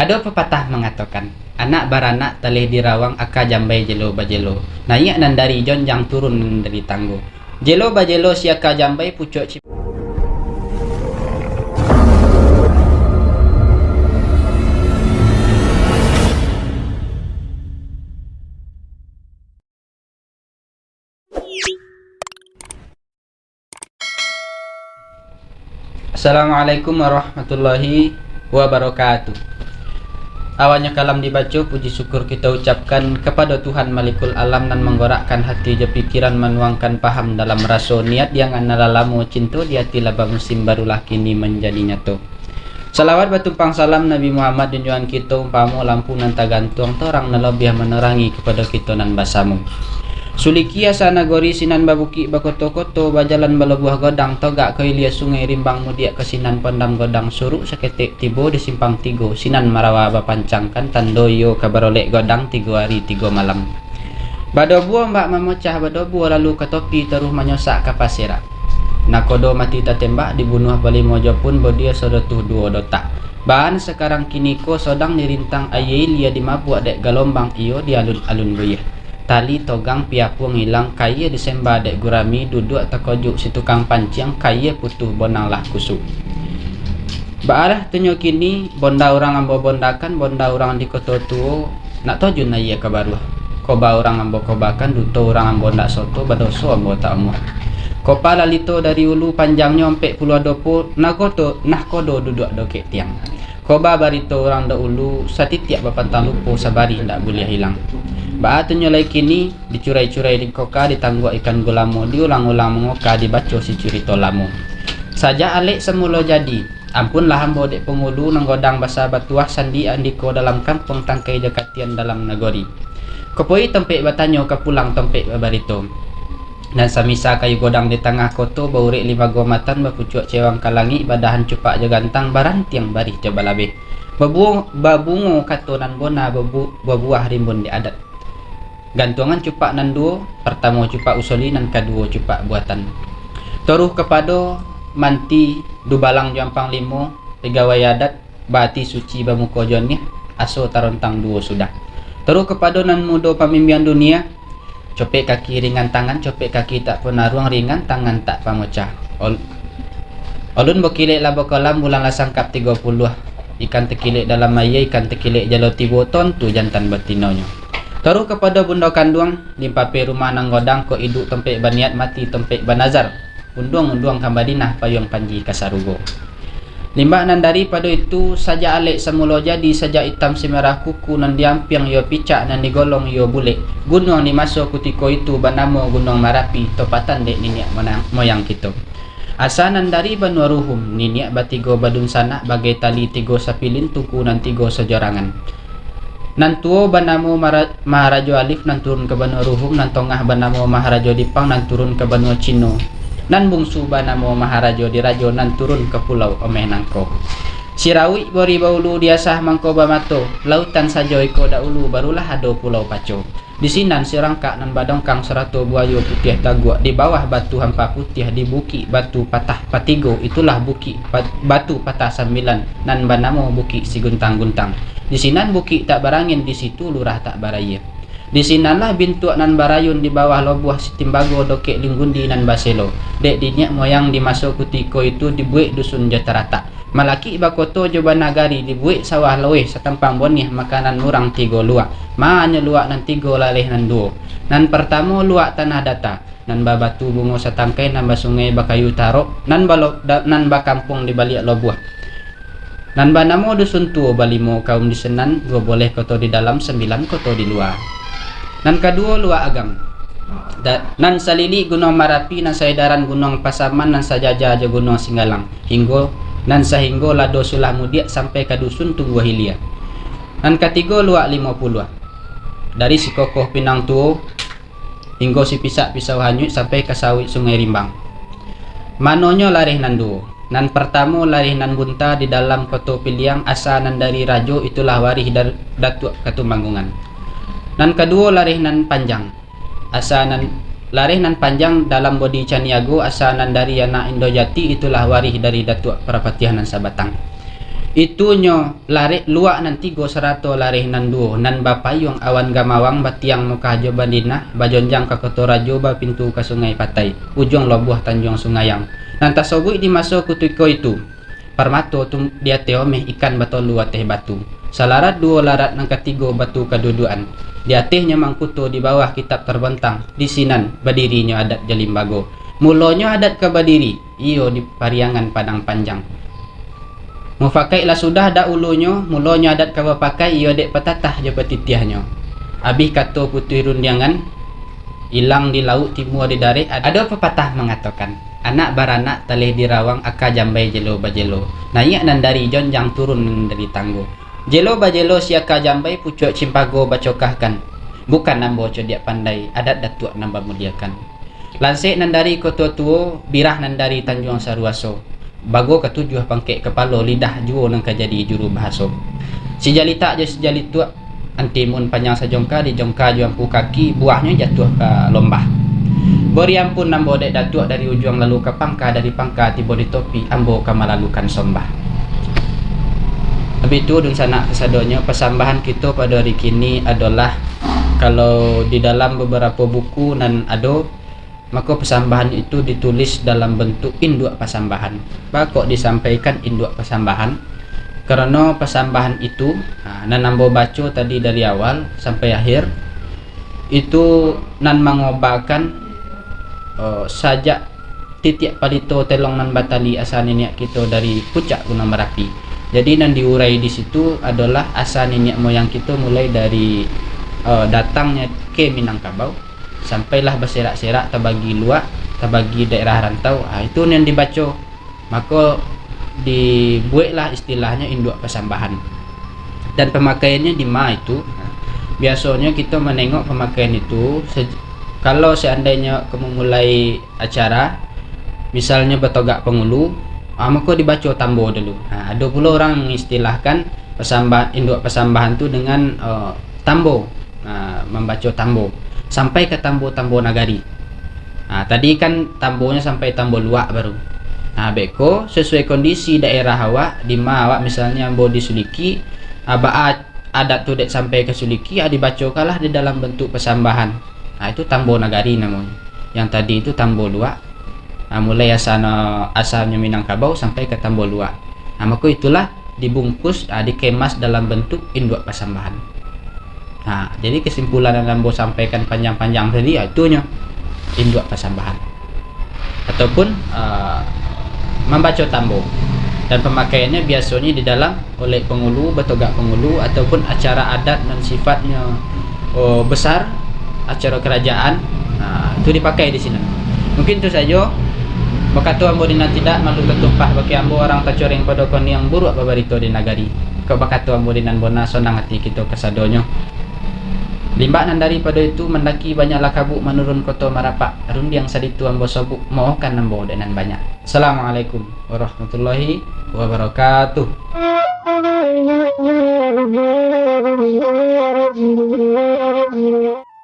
Ada pepatah mengatakan, anak baranak talih dirawang aka jambai jelo bajelo. Naik nan dari jonjang turun dari tanggo. Jelo bajelo siaka jambai pucuk cip. Assalamualaikum warahmatullahi wabarakatuh. Awalnya kalam dibaca, puji syukur kita ucapkan kepada Tuhan Malikul Alam dan menggorakkan hati je pikiran, menuangkan paham dalam rasa niat yang analalamu cinta di hati laba musim barulah kini menjadi nyata. Salawat batumpang salam Nabi Muhammad junjungan kita umpamu lampu nan tagantung torang nalabih menerangi kepada kita nan basamu. Suliki asa nagori sinan babuki bakoto-koto bajalan balabuah godang togak kailia sungai rimbang mudiak kesinan pandam godang suruk seketik tibo di simpang tigo sinan marawa bapancangkan tandoyo kabarolek godang 3 hari 3 malam. Badobuo mbak memecah badobuo lalu ke topi teruh menyosak ke pasira. Nakodo mati tatembak dibunuh balimojo pun bodia sodotuh 2 dotak. Bahan sekarang kini ko sodang dirintang ayil lia dimabuak dek galombang iyo di alun-alun buyah. Tali togang piapuang hilang kaya disemba dek gurami duduk tekojuk si tukang panciang kaya putuh bonang lah kusuk. Baalah tunyo kini bonda orang ambo bondakan bonda orang di kota tuo nak toju na iya kabaruah. Koba orang ambo kobakan duto orang ambo ndak soto badoso ambo tak amuh. Kopa lalito dari ulu panjangnya ompek puluh dopo nah kodo duduk dokek tiang. Koba barito orang dak ulu satitiak bapantang lupo sabari ndak boleh hilang. Baatunyo lai kini dicurai-curai di koka ditangguk ikan gulamo diulang-ulang mengoka dibaco si curito lamo. Saja alik semula jadi. Ampunlah hambo dek pengulu nanggodang basa batuah sandi andiko dalam kampung tangkai jakatian dalam nagori. Kopoi tempek batanyo kapulang tempek babarito. Dan samisa kayu godang di tengah koto baurik 5 gomatan bapucuk cewang kalangi badahan cupak jagantang barantiang barih coba labeh. Babungo katonan bona babuah rimbun di adat. Gantungan cupak nan duo, pertama cupak usoli nan kedua cupak buatan. Toruh kepada manti dubalang jampang limo, pegawai adat, bati suci bamuko jonnya, aso tarontang duo sudah. Toruh kepada nan mudo pamimpian dunia, copek kaki ringan tangan, copek kaki tak penaruang ringan tangan tak pamocah. Olun bokilek labo kolam bulan lasangkap 30. Ikan tekilek dalam maya, ikan tekilek jalo tibo ton tu jantan betinonyo. Taruh kepada bunda kanduang limpape rumah nanggodang ko iduk tempek baniat mati tempek banazar unduang kambadinah payung panji kasarugo. Limbak nan daripada itu saja alik semula jadi saja hitam semerah kuku nan diampiang yo picak nan digolong yo bulek. Gunung dimasuk kutiko itu banamo Gunung Marapi topatan dek niniak moyang kita. Asanan dari Banua Ruhum niniak batigo badun sanak bagai tali 3 sapilin tuku nan 3 sejorangan. Nan tuo banamo Maharajo Alif nan turun ke Banua Ruhum, nan tongah banamo Maharajo Dipang nan turun ke Banua Cino. Nan bungsu banamo Maharajo Dirajo nan turun ke Pulau Omeh Nangko. Sirawi bori baulu diasah mangko bamato, lautan sajo iko daulu barulah ado Pulau Paco. Di sinan sirangkak nan badongkang 100 buayo putih taguak, di bawah batu hampa putih di buki batu patah patigo, itulah buki batu patah 9 nan banamo buki si guntang-guntang. Di sinan buki tak barangin, di situ lurah tak baraya. Di sinanlah bintuak nan barayun di bawah lobuah sitimbago dokek linggundi nan baselo. Dek dinyak moyang dimasuk kutiko itu dibuik dusun jatarata. Malaki bakoto joba nagari dibuik sawah laweh setampang bonih makanan murang 3 luak. Maanya luak nan 3 laleh nan 2. Nan pertama luak tanah data. Nan babatu bungo satangkai nan basungai bakayu tarok. Nan bakampung di balik lobuah. Nan banamo dusun tuo balimo kaum di senan 2 boleh koto di dalam 9 koto di luar. Nan kedua luar agang. Nan salili Gunung Marapi nan saedaran Gunung Pasaman nan sajaja Gunung Singgalang. Nan sahinggo lado sulah mudiak sampai ke dusun Tunggu Hilia. Nan ketiga luar 50. Dari si kokoh Pinang Tuo hingga si pisak pisau hanyut sampai ke sawit Sungai Rimbang. Manonyo larih nan 2. Nan pertama larih nan bunta di dalam koto piliang asa nan dari rajo itulah warih datuk Katumanggungan. Nan kedua larih nan panjang asa nan larih nan panjang dalam bodi Caniago asa nan dari anak Indojati itulah warih dari datuk Perapatihan nan Sabatang. Itunyo lari luak nan 3 serato lari nan 2 nan bapayong awan gamawang batiang muka jo bandina bajonjang ka kotorajo ba pintu ke sungai Patai ujung lobuh Tanjung Sungayang nan tasobui di maso kutiko itu parmato tum dia teomeh ikan batolu ateh batu salarat 2 larat nan ketigo batu kaduduan di atehnya mangkuto di bawah kitab terbentang di sinan badirinya adat Jalimbago mulonyo adat ke Badiri iyo di Pariangan Padang Panjang mufakai lah sudah dak ulunyo mulonyo adat ka pakai iyo dek patatah je petitiahnya abih kato putih rundiangan hilang di laut timur di darat ada pepatah mengatakan anak baranak talih dirawang aka jambai jelo bajelo naik nan dari jonjang turun nan dari tanggo jelo bajelo siaka jambai pucuk cimpago bacokahkan bukan nambo codiak pandai adat datuk nambah muliakan lansik nan dari koto tuo birah nan dari Tanjung Saruaso bago ketujuh pangkek kepala lidah juo nang kajadi juru bahaso si jalita je sejali tua antimun panjang sajongka di jongka juampu kaki buahnya jatuh ke lombah bori ampun nambo dek datuk dari ujung lalu ke pangka dari pangka tiba di topi ambo kamalalukan sombah habis itu dun sana kesadonyo pesambahan kita pada hari kini adalah kalau di dalam beberapa buku nan ado maka pesambahan itu ditulis dalam bentuk induk pesambahan. Kok disampaikan induk pesambahan? Karena pesambahan itu, nan nambo baca tadi dari awal sampai akhir itu nan mengobakan sajak titik palito telong nan batali asal niat kita dari puncak Gunung Merapi. Jadi nan diurai di situ adalah asal niat moyang kita mulai dari datangnya ke Minangkabau sampailah berserak-serak terbagi luak terbagi daerah rantau itu yang dibaca maka dibuatlah istilahnya induk pesambahan dan pemakaiannya di ma itu biasanya kita menengok pemakaian itu kalau seandainya kamu mulai acara misalnya bertogak pengulu maka dibaca tambo dulu ada pula orang mengistilahkan pesambahan induk pesambahan itu dengan tambo membaca tambo sampai ke tambo-tambo nagari. Tadi kan tambonya sampai tambo luak baru. Beko sesuai kondisi daerah awak di ma awak misalnya ambo di Suliki, adat tu dek sampai ke Suliki dibacokalah di dalam bentuk pesambahan. Itu tambo nagari namanya. Yang tadi itu tambo luak. Mulai asalnya Minangkabau sampai ke tambo luak. Maka itulah dibungkus dikemas dalam bentuk induk pesambahan. Jadi kesimpulan yang Lambo sampaikan panjang-panjang tadi itunya induk pesambahan ataupun membaca tambo dan pemakaiannya biasanya di dalam oleh pengulu bertogak pengulu ataupun acara adat dan sifatnya besar acara kerajaan itu dipakai di sini. Mungkin itu saja. Bakatu ambo dina tidak malu ketumpah bagi ambo orang tacoreng pada koni yang buruk babarito di nagari. Kau bakatu ambo dinan bona sonang hati kita kesadonyo. Limbak nan daripada itu mendaki banyaklah kabuk menurun kota Marapak rundiang saditu ambo sobuk mohkan ambo dengan banyak. Assalamualaikum warahmatullahi wabarakatuh.